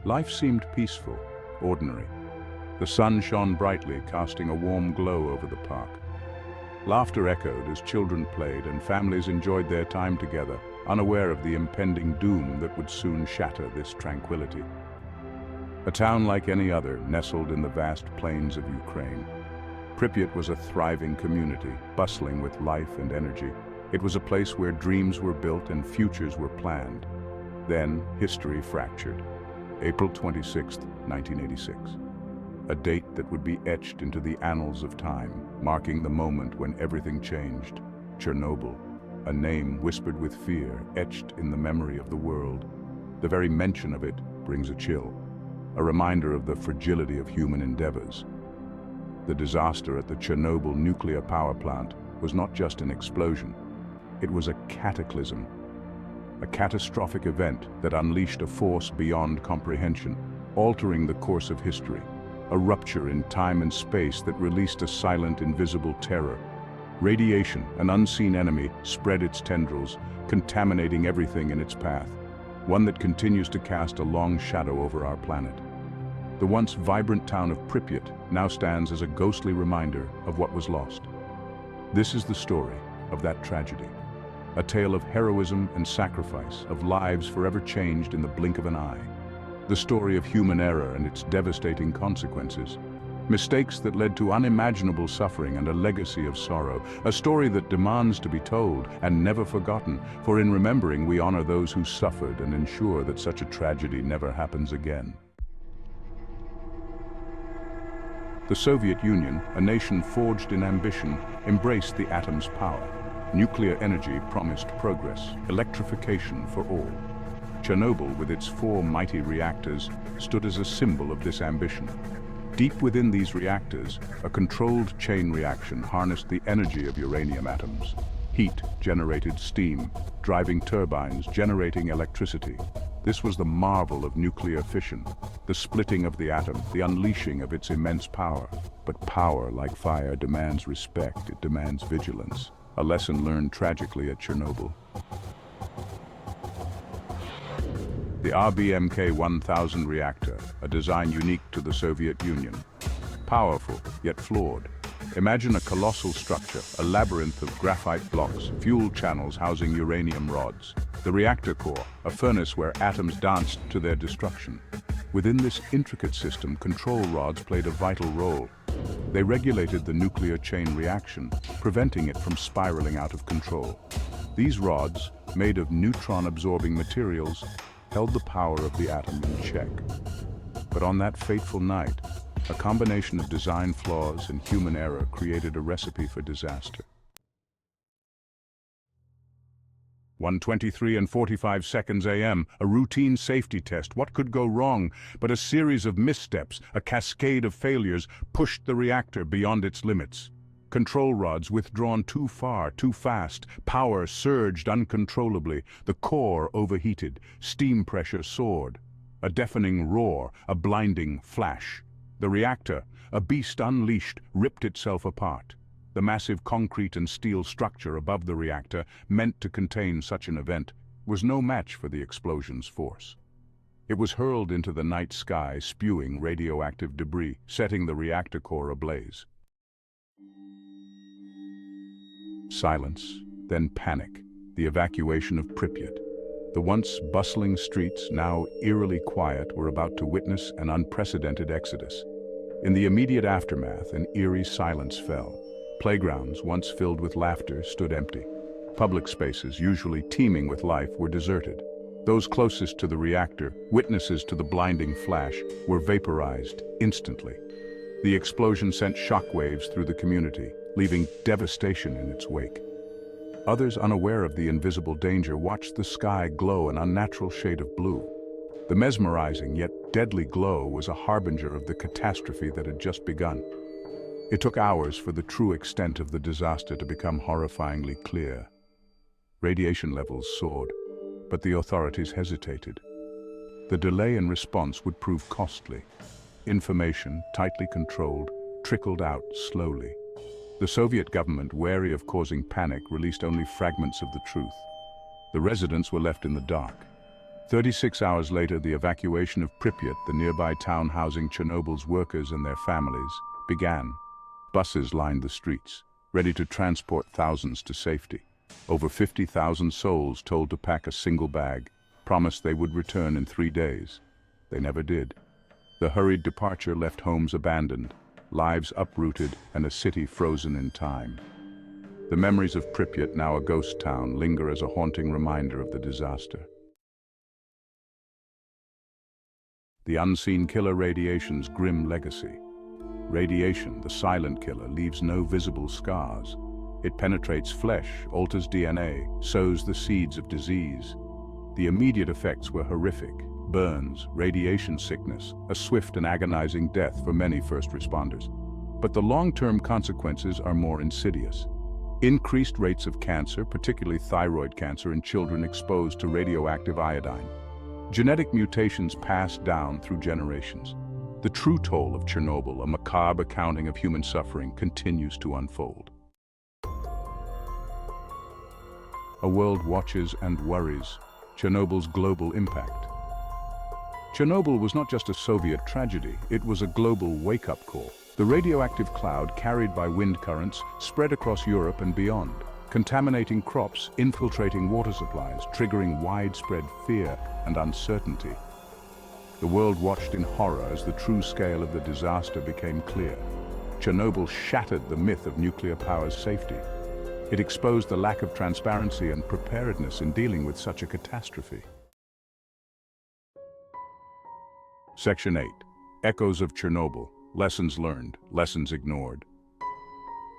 Life seemed peaceful, ordinary. The sun shone brightly, casting a warm glow over the park. Laughter echoed as children played and families enjoyed their time together, unaware of the impending doom that would soon shatter this tranquility. A town like any other, nestled in the vast plains of Ukraine. Pripyat was a thriving community, bustling with life and energy. It was a place where dreams were built and futures were planned. Then, history fractured. April 26, 1986. A date that would be etched into the annals of time, marking the moment when everything changed. Chernobyl, a name whispered with fear, etched in the memory of the world. The very mention of it brings a chill, a reminder of the fragility of human endeavors. The disaster at the Chernobyl nuclear power plant was not just an explosion. It was a cataclysm, a catastrophic event that unleashed a force beyond comprehension, altering the course of history. A rupture in time and space that released a silent, invisible terror. Radiation, an unseen enemy, spread its tendrils, contaminating everything in its path, one that continues to cast a long shadow over our planet. The once vibrant town of Pripyat now stands as a ghostly reminder of what was lost. This is the story of that tragedy. A tale of heroism and sacrifice, of lives forever changed in the blink of an eye. The story of human error and its devastating consequences. Mistakes that led to unimaginable suffering and a legacy of sorrow. A story that demands to be told and never forgotten, for in remembering we honor those who suffered and ensure that such a tragedy never happens again. The Soviet Union, a nation forged in ambition, embraced the atom's power. Nuclear energy promised progress, electrification for all. Chernobyl, with its 4 mighty reactors, stood as a symbol of this ambition. Deep within these reactors, a controlled chain reaction harnessed the energy of uranium atoms. Heat generated steam, driving turbines, generating electricity. This was the marvel of nuclear fission, the splitting of the atom, the unleashing of its immense power. But power, like fire, demands respect, it demands vigilance. A lesson learned tragically at Chernobyl. The RBMK-1000 reactor, a design unique to the Soviet Union. Powerful, yet flawed. Imagine a colossal structure, a labyrinth of graphite blocks, fuel channels housing uranium rods. The reactor core, a furnace where atoms danced to their destruction. Within this intricate system, control rods played a vital role. They regulated the nuclear chain reaction, preventing it from spiraling out of control. These rods, made of neutron-absorbing materials, held the power of the atom in check. But on that fateful night, a combination of design flaws and human error created a recipe for disaster. 1:23 and 45 seconds a.m., a routine safety test. What could go wrong? But a series of missteps, a cascade of failures, pushed the reactor beyond its limits. Control rods withdrawn too far, too fast. Power surged uncontrollably. The core overheated. Steam pressure soared. A deafening roar, a blinding flash. The reactor, a beast unleashed, ripped itself apart. The massive concrete and steel structure above the reactor, meant to contain such an event, was no match for the explosion's force. It was hurled into the night sky, spewing radioactive debris, setting the reactor core ablaze. Silence, then panic, the evacuation of Pripyat. The once bustling streets, now eerily quiet, were about to witness an unprecedented exodus. In the immediate aftermath, an eerie silence fell. Playgrounds, once filled with laughter, stood empty. Public spaces, usually teeming with life, were deserted. Those closest to the reactor, witnesses to the blinding flash, were vaporized instantly. The explosion sent shockwaves through the community, leaving devastation in its wake. Others, unaware of the invisible danger, watched the sky glow an unnatural shade of blue. The mesmerizing yet deadly glow was a harbinger of the catastrophe that had just begun. It took hours for the true extent of the disaster to become horrifyingly clear. Radiation levels soared, but the authorities hesitated. The delay in response would prove costly. Information, tightly controlled, trickled out slowly. The Soviet government, wary of causing panic, released only fragments of the truth. The residents were left in the dark. 36 hours later, the evacuation of Pripyat, the nearby town housing Chernobyl's workers and their families, began. Buses lined the streets, ready to transport thousands to safety. Over 50,000 souls told to pack a single bag, promised they would return in 3 days. They never did. The hurried departure left homes abandoned, lives uprooted, and a city frozen in time. The memories of Pripyat, now a ghost town, linger as a haunting reminder of the disaster. The unseen killer radiation's grim legacy. Radiation, the silent killer, leaves no visible scars. It penetrates flesh, alters DNA, sows the seeds of disease. The immediate effects were horrific: burns, radiation sickness, a swift and agonizing death for many first responders. But the long-term consequences are more insidious. Increased rates of cancer, particularly thyroid cancer in children exposed to radioactive iodine. Genetic mutations passed down through generations. The true toll of Chernobyl, a macabre accounting of human suffering, continues to unfold. A world watches and worries. Chernobyl's global impact. Chernobyl was not just a Soviet tragedy, it was a global wake-up call. The radioactive cloud carried by wind currents spread across Europe and beyond, contaminating crops, infiltrating water supplies, triggering widespread fear and uncertainty. The world watched in horror as the true scale of the disaster became clear. Chernobyl shattered the myth of nuclear power's safety. It exposed the lack of transparency and preparedness in dealing with such a catastrophe. Section 8. Echoes of Chernobyl. Lessons learned, lessons ignored.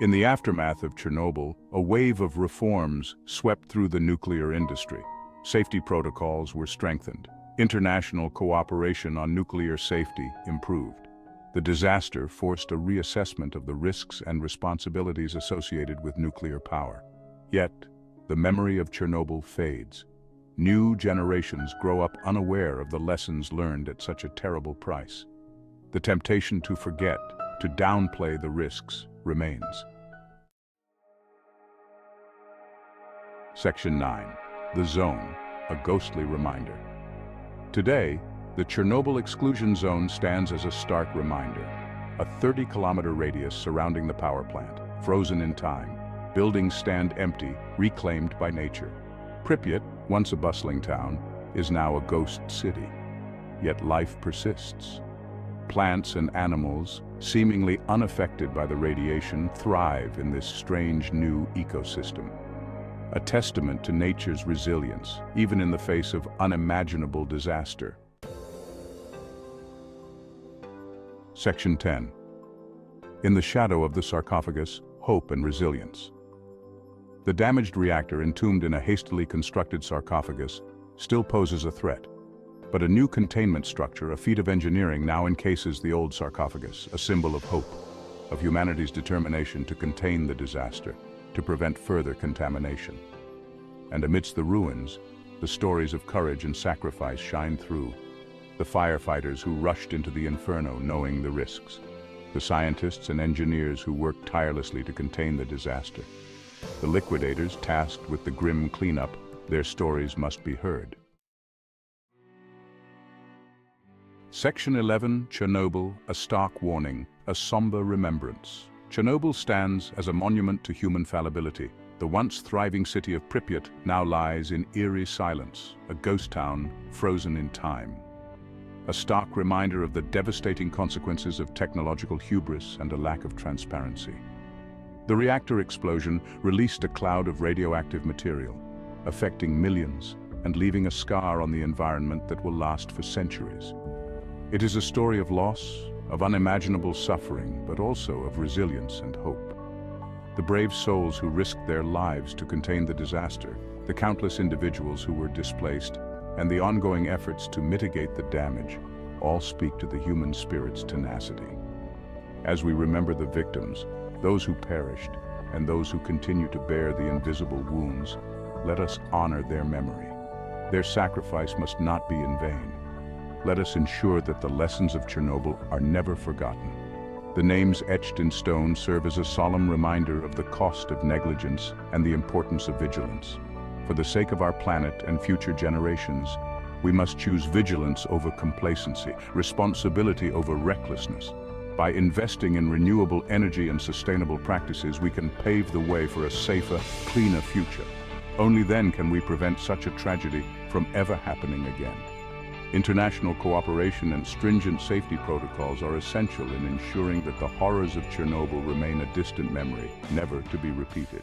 In the aftermath of Chernobyl, a wave of reforms swept through the nuclear industry. Safety protocols were strengthened. International cooperation on nuclear safety improved. The disaster forced a reassessment of the risks and responsibilities associated with nuclear power. Yet, the memory of Chernobyl fades. New generations grow up unaware of the lessons learned at such a terrible price. The temptation to forget, to downplay the risks, remains. Section 9. The Zone, a ghostly reminder. Today, the Chernobyl exclusion zone stands as a stark reminder. A 30-kilometer radius surrounding the power plant, frozen in time. Buildings stand empty, reclaimed by nature. Pripyat, once a bustling town, is now a ghost city. Yet life persists. Plants and animals, seemingly unaffected by the radiation, thrive in this strange new ecosystem. A testament to nature's resilience, even in the face of unimaginable disaster. Section 10. In the shadow of the sarcophagus, hope and resilience. The damaged reactor, entombed in a hastily constructed sarcophagus, still poses a threat. But a new containment structure, a feat of engineering, now encases the old sarcophagus, a symbol of hope, of humanity's determination to contain the disaster, to prevent further contamination. And amidst the ruins, the stories of courage and sacrifice shine through. The firefighters who rushed into the inferno knowing the risks. The scientists and engineers who worked tirelessly to contain the disaster. The liquidators tasked with the grim cleanup, their stories must be heard. Section 11, Chernobyl, a stark warning, a somber remembrance. Chernobyl stands as a monument to human fallibility. The once thriving city of Pripyat now lies in eerie silence, a ghost town frozen in time. A stark reminder of the devastating consequences of technological hubris and a lack of transparency. The reactor explosion released a cloud of radioactive material, affecting millions and leaving a scar on the environment that will last for centuries. It is a story of loss, of unimaginable suffering, but also of resilience and hope. The brave souls who risked their lives to contain the disaster, the countless individuals who were displaced, and the ongoing efforts to mitigate the damage, all speak to the human spirit's tenacity. As we remember the victims, those who perished, and those who continue to bear the invisible wounds, let us honor their memory. Their sacrifice must not be in vain. Let us ensure that the lessons of Chernobyl are never forgotten. The names etched in stone serve as a solemn reminder of the cost of negligence and the importance of vigilance. For the sake of our planet and future generations, We must choose vigilance over complacency, responsibility over recklessness. By investing in renewable energy and sustainable practices, we can pave the way for a safer, cleaner future. Only then can we prevent such a tragedy from ever happening again. International cooperation and stringent safety protocols are essential in ensuring that the horrors of Chernobyl remain a distant memory, never to be repeated.